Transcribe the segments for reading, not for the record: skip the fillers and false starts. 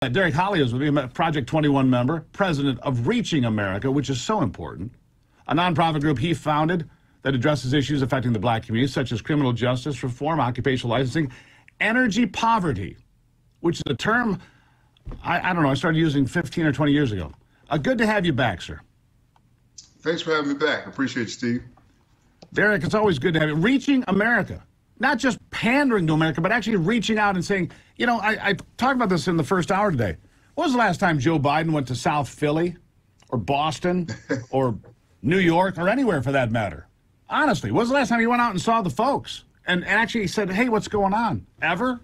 Derrick, Hollie is with me, a Project 21 member, president of Reaching America, which is so important, a nonprofit group he founded that addresses issues affecting the black community, such as criminal justice reform, occupational licensing, energy poverty, which is a term, I don't know, I started using 15 or 20 years ago. Good to have you back, sir. Thanks for having me back. I appreciate you, Steve. Derrick, it's always good to have you. Reaching America. Not just pandering to America, but actually reaching out and saying, you know, I talked about this in the first hour today. When was the last time Joe Biden went to South Philly or Boston or New York or anywhere for that matter? Honestly, when was the last time he went out and saw the folks and actually said, hey, what's going on? Ever?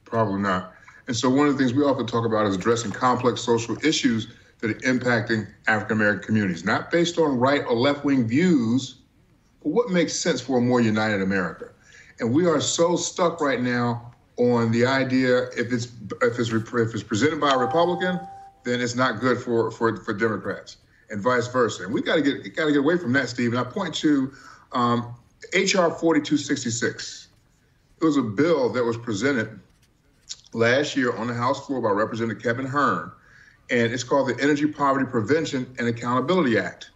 Probably not. And so one of the things we often talk about is addressing complex social issues that are impacting African-American communities, not based on right or left-wing views, but what makes sense for a more united America. And we are so stuck right now on the idea if it's presented by a Republican, then it's not good for Democrats, and vice versa. And we got to get away from that, Steve. And I point to HR 4266. It was a bill that was presented last year on the House floor by Representative Kevin Hern, and it's called the Energy Poverty Prevention and Accountability Act.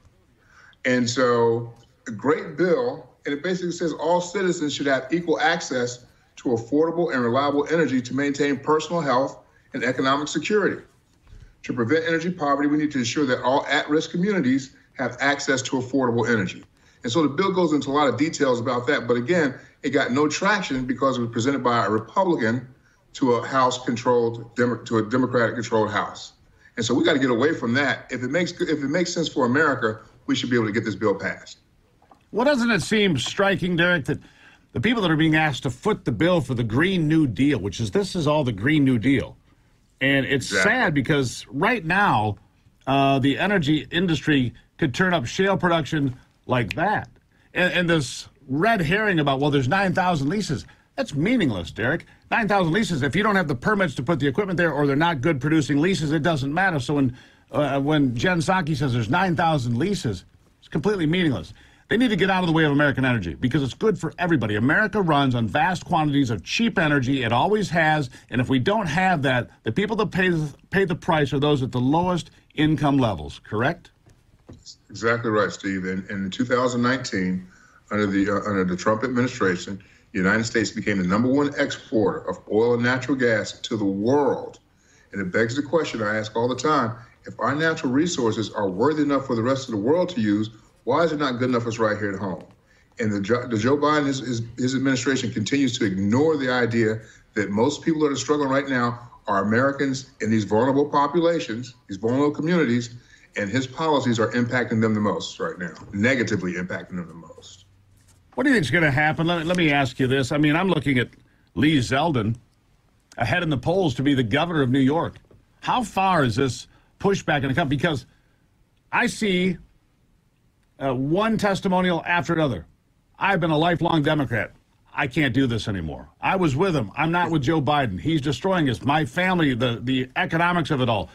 And so a great bill, and it basically says all citizens should have equal access to affordable and reliable energy to maintain personal health and economic security. To prevent energy poverty, we need to ensure that all at-risk communities have access to affordable energy. And so the bill goes into a lot of details about that, but again, it got no traction because it was presented by a Republican to a Democratic-controlled House. And so we got to get away from that. If it makes sense for America, we should be able to get this bill passed. Well, doesn't it seem striking, Derrick, that the people that are being asked to foot the bill for the Green New Deal, this is all the Green New Deal. And it's sad because right now, the energy industry could turn up shale production like that. And this red herring about, well, there's 9,000 leases. That's meaningless, Derrick. 9,000 leases. If you don't have the permits to put the equipment there or they're not good producing leases, it doesn't matter. So when Jen Psaki says there's 9,000 leases, it's completely meaningless. They need to get out of the way of American energy because it's good for everybody. America runs on vast quantities of cheap energy. It always has. And if we don't have that, the people that pay the price are those at the lowest income levels, correct? Exactly right, Steve. And in 2019, under the Trump administration, the United States became the #1 exporter of oil and natural gas to the world. And it begs the question I ask all the time, if our natural resources are worthy enough for the rest of the world to use, why is it not good enough for us right here at home? And the Joe Biden, his administration continues to ignore the idea that most people that are struggling right now are Americans in these vulnerable populations, these vulnerable communities, and his policies are impacting them the most right now, negatively impacting them the most. What do you think is going to happen? Let me ask you this. I mean, I'm looking at Lee Zeldin ahead in the polls to be the governor of New York. How far is this pushback going to come? Because I see one testimonial after another. I've been a lifelong Democrat. I can't do this anymore. I was with him. I'm not with Joe Biden. He's destroying us. My family, the economics of it all.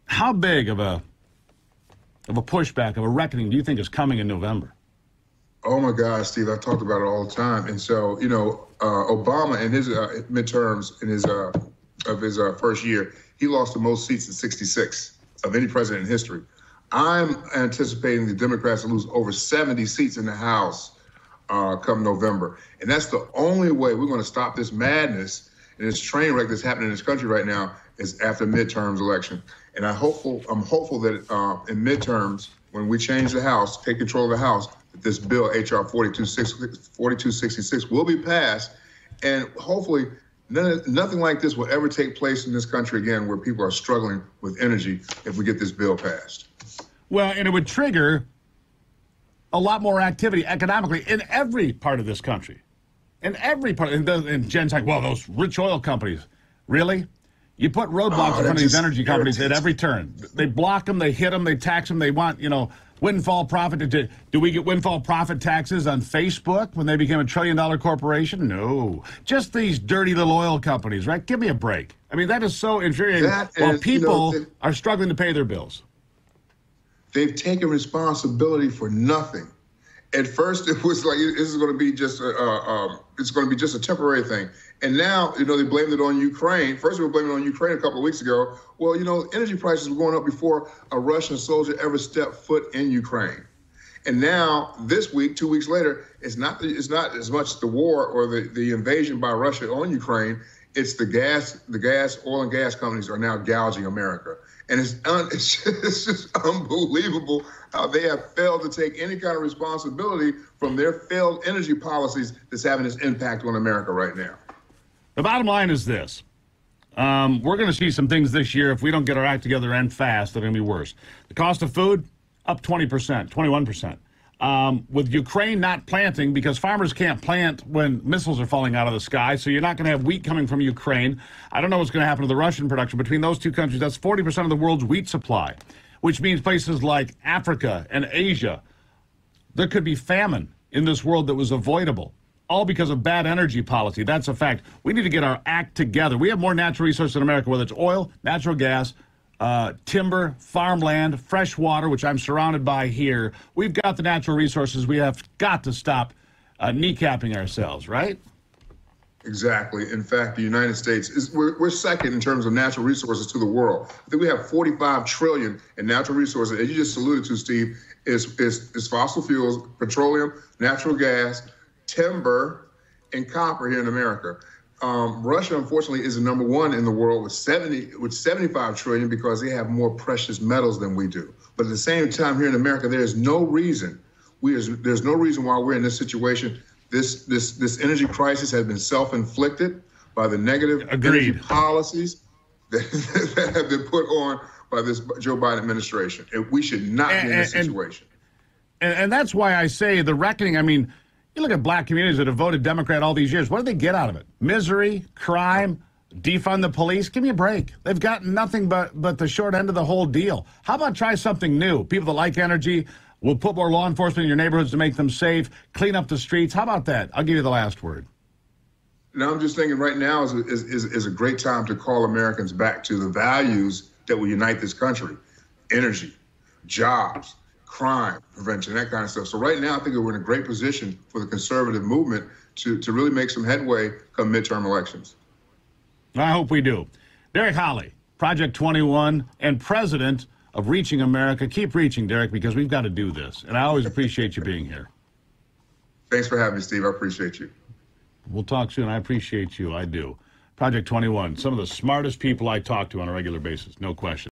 How big of a pushback, of a reckoning do you think is coming in November? Oh my God, Steve, I talked about it all the time. And so, you know, Obama in his midterms, in his first year, he lost the most seats in 66 of any president in history. I'm anticipating the Democrats to lose over 70 seats in the House come November. And that's the only way we're going to stop this madness and this train wreck that's happening in this country right now is after midterms election. And I'm hopeful that in midterms, when we change the House, take control of the House, that this bill, HR 4266, will be passed. And hopefully nothing like this will ever take place in this country again where people are struggling with energy if we get this bill passed. Well, and it would trigger a lot more activity economically in every part of this country. In every part. And Jen's like, well, those rich oil companies. Really? You put roadblocks in front of these energy companies at every turn. They block them, they hit them, they tax them. They want, windfall profit. Do we get windfall profit taxes on Facebook when they became a $1 trillion corporation? No. Just these dirty little oil companies, right? Give me a break. I mean, that is so infuriating while people are struggling to pay their bills. They've taken responsibility for nothing. At first, it was like this is going to be just it's going to be just a temporary thing, And now, they blamed it on Ukraine. First, they were blaming it on Ukraine a couple of weeks ago. Well, energy prices were going up before a Russian soldier ever stepped foot in Ukraine. And now, this week, 2 weeks later, it's not as much the war or the invasion by Russia on Ukraine. It's the oil and gas companies are now gouging America. And it's just unbelievable how they have failed to take any kind of responsibility from their failed energy policies that's having this impact on America right now. The bottom line is this. We're going to see some things this year. If we don't get our act together and fast, they're going to be worse. The cost of food, up 20%, 21%. With Ukraine not planting, because farmers can't plant when missiles are falling out of the sky, so you're not going to have wheat coming from Ukraine. I don't know what's going to happen to the Russian production. Between those two countries, that's 40% of the world's wheat supply, which means places like Africa and Asia, there could be famine in this world that was avoidable, all because of bad energy policy. That's a fact. We need to get our act together. We have more natural resources in America, whether it's oil, natural gas, timber, farmland, fresh water, which I'm surrounded by here. We've got the natural resources. We have got to stop kneecapping ourselves, right? Exactly. In fact, the United States we're second in terms of natural resources to the world. I think we have 45 trillion in natural resources. As you just alluded to, Steve, is fossil fuels, petroleum, natural gas, timber, and copper here in America. Russia, unfortunately, is the number one in the world with 75 trillion because they have more precious metals than we do. But at the same time, here in America, there's no reason why we're in this situation. This energy crisis has been self-inflicted by the negative energy policies that have been put on by this Joe Biden administration. And we should not be in this situation. And that's why I say the reckoning. I mean, you look at black communities that have voted Democrat all these years. What did they get out of it? Misery, crime, defund the police. Give me a break. They've gotten nothing but the short end of the whole deal. How about try something new? People that like energy will put more law enforcement in your neighborhoods to make them safe, clean up the streets. How about that? I'll give you the last word. Now, I'm just thinking right now is a great time to call Americans back to the values that will unite this country. Energy, jobs, crime prevention, that kind of stuff. So right now, I think we're in a great position for the conservative movement to really make some headway come midterm elections. I hope we do. Derrick Hollie, Project 21 and president of Reaching America. Keep reaching, Derrick, because we've got to do this. And I always appreciate you being here. Thanks for having me, Steve. I appreciate you. We'll talk soon. I appreciate you. I do. Project 21, some of the smartest people I talk to on a regular basis, no question.